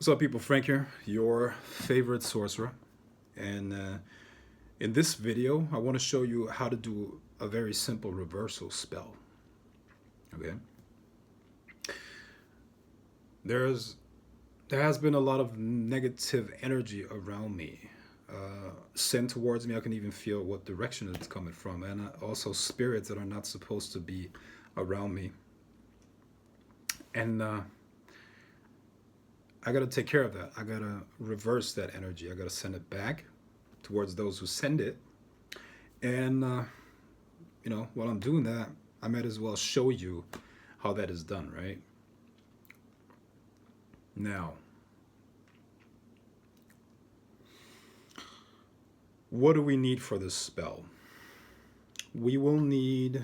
What's up, people? Frank here, your favorite sorcerer. And in this video, I want to show you how to do a very simple reversal spell. Okay. There's there has been a lot of negative energy around me, sent towards me. I can even feel what direction it's coming from, and also spirits that are not supposed to be around me. And I got to take care of that. I got to reverse that energy. I got to send it back towards those who send it. And, while I'm doing that, I might as well show you how that is done, right? Now, what do we need for this spell? We will need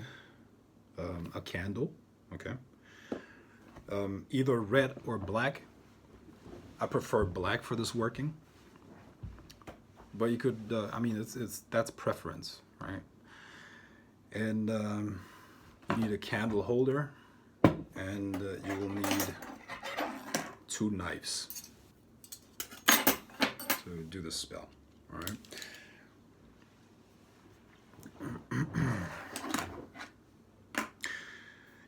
a candle, okay? Either red or black. I prefer black for this working, but you could, it's that's preference, right? And you need a candle holder, and you will need 2 knives to do the spell. All right.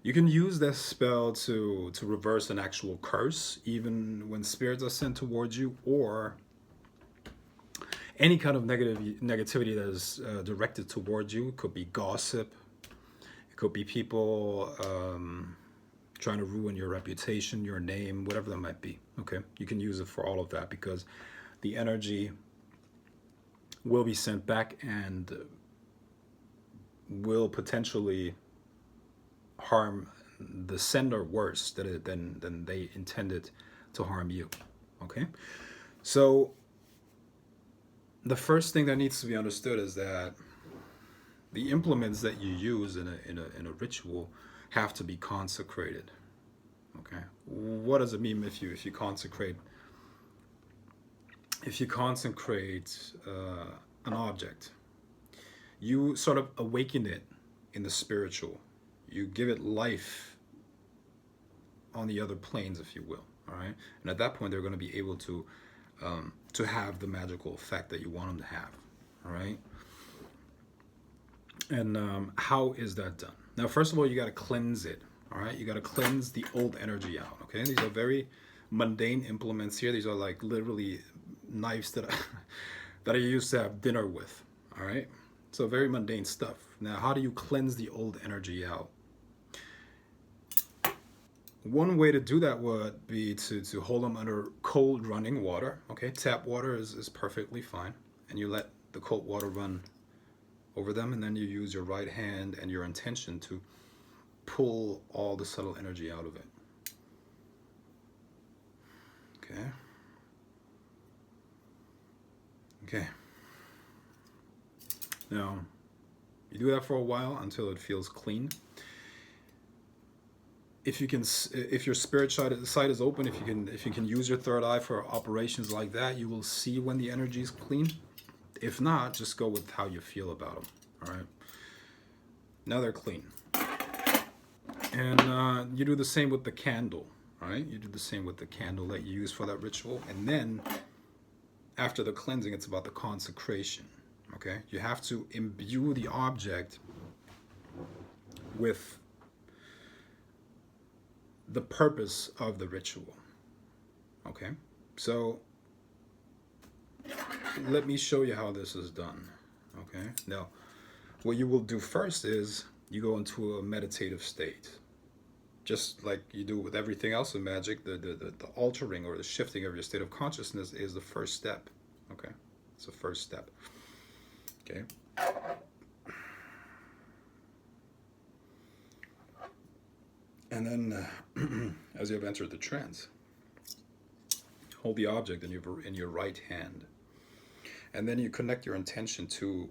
You can use this spell to reverse an actual curse, even when spirits are sent towards you, or any kind of negativity that is directed towards you. It could be gossip. It could be people trying to ruin your reputation, your name, whatever that might be. Okay, you can use it for all of that because the energy will be sent back and will potentially harm the sender worse than they intended to harm you. Okay, so the first thing that needs to be understood is that the implements that you use in a ritual have to be consecrated. Okay, what does it mean if you consecrate an object? You sort of awaken it in the spiritual. You give it life on the other planes, if you will. All right, and at that point, they're going to be able to have the magical effect that you want them to have. All right. And how is that done? Now, first of all, you got to cleanse it. All right, you got to cleanse the old energy out. Okay, these are very mundane implements here. These are like literally knives that that I used to have dinner with. All right, so very mundane stuff. Now, how do you cleanse the old energy out? One way to do that would be to hold them under cold running water. Okay, tap water is perfectly fine. And you let the cold water run over them, and then you use your right hand and your intention to pull all the subtle energy out of it. Okay. Okay. Now, you do that for a while until it feels clean. If you can, if your spirit side is open, if you can use your third eye for operations like that, you will see when the energy is clean. If not, just go with how you feel about them. All right. Now they're clean, and you do the same with the candle. All right. You do the same with the candle that you use for that ritual, and then after the cleansing, it's about the consecration. Okay. You have to imbue the object with the purpose of the ritual. Okay, so let me show you how this is done. Okay, now what you will do first is you go into a meditative state, just like you do with everything else in magic. The altering or the shifting of your state of consciousness is the first step. Okay, it's the first step. Okay. And then, as you have entered the trance, hold the object in your right hand, and then you connect your intention to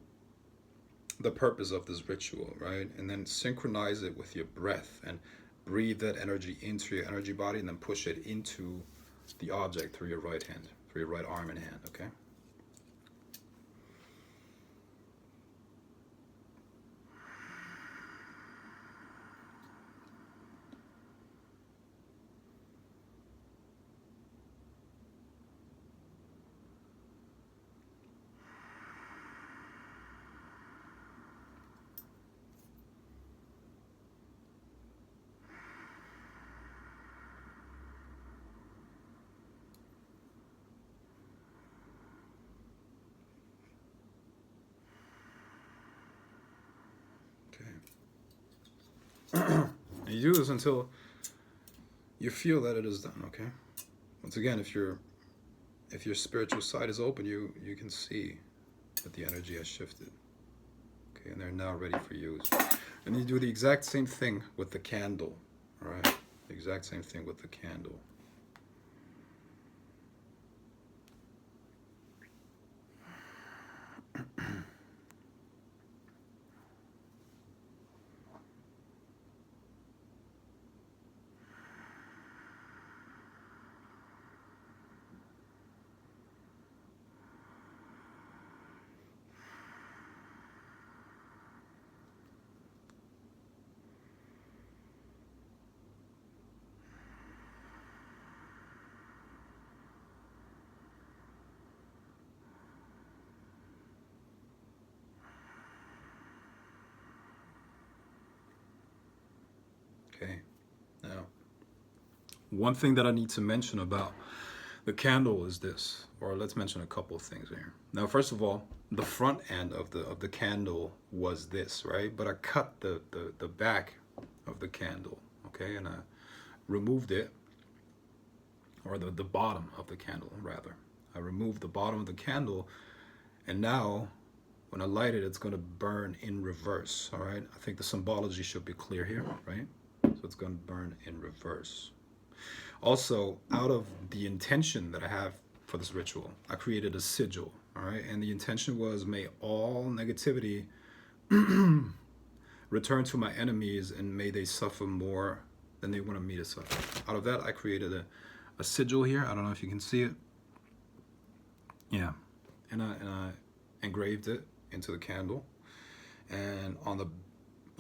the purpose of this ritual, right? And then synchronize it with your breath and breathe that energy into your energy body, and then push it into the object through your right hand, through your right arm and hand. Okay. And you do this until you feel that it is done. Okay. Once again, if your spiritual side is open, you can see that the energy has shifted. Okay, and they're now ready for use. And you do the exact same thing with the candle. All right, the exact same thing with the candle. Okay, now one thing that I need to mention about the candle is this, or let's mention a couple of things here. Now, first of all, the front end of the candle was this, right? But I cut the back of the candle, okay, and I removed it, or the bottom of the candle rather. I removed the bottom of the candle, and now when I light it, it's going to burn in reverse. All right, I think the symbology should be clear here, right? So it's going to burn in reverse. Also, out of the intention that I have for this ritual, I created a sigil. All right, and the intention was, may all negativity return to my enemies, and may they suffer more than they wanted me to suffer. Out of that, I created a sigil here. I don't know if you can see it. Yeah, and I engraved it into the candle, and on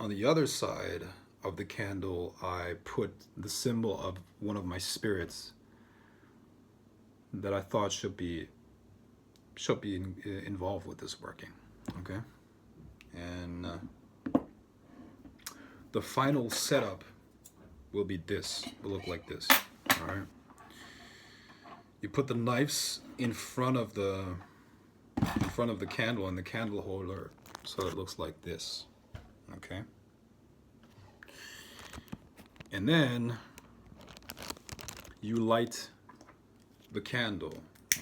the other side of the candle, I put the symbol of one of my spirits that I thought should be involved with this working. Okay, and the final setup will be this. Will look like this. All right. You put the knives in front of the candle and the candle holder, so it looks like this. Okay. And then you light the candle,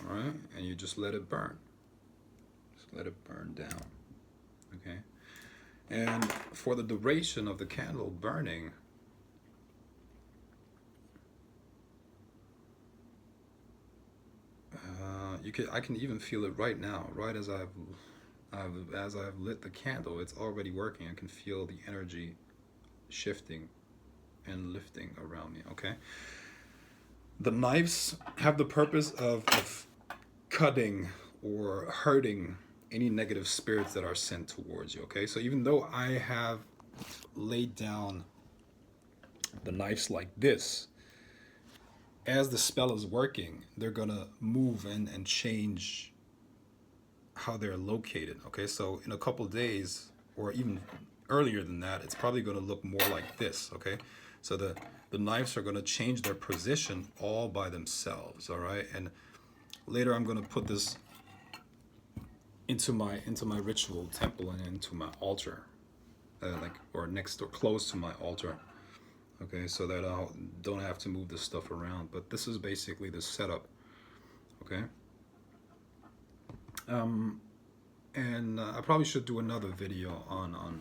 all right, and you just let it burn. Just let it burn down. Okay. And for the duration of the candle burning, I can even feel it right now, right as I've lit the candle. It's already working. I can feel the energy shifting and lifting around me. Okay. The knives have the purpose of cutting or hurting any negative spirits that are sent towards you. Okay. So even though I have laid down the knives like this, as the spell is working, they're gonna move and change how they're located. Okay, so in a couple days, or even earlier than that, it's probably gonna look more like this. Okay, so the knives are gonna change their position all by themselves. All right, and later I'm gonna put this into my ritual temple and into my altar, or next or close to my altar. Okay, so that I don't have to move this stuff around. But this is basically the setup. Okay. And I probably should do another video on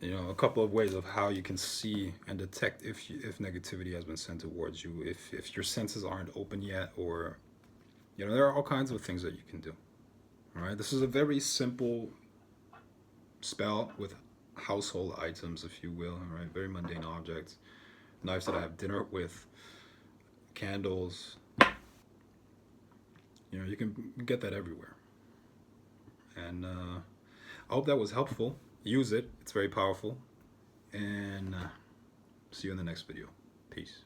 a couple of ways of how you can see and detect if negativity has been sent towards you, if your senses aren't open yet, or there are all kinds of things that you can do. All right, this is a very simple spell with household items, if you will. All right, very mundane objects, knives that I have dinner with, candles. You can get that everywhere. And I hope that was helpful. Use it. It's very powerful. And see you in the next video. Peace.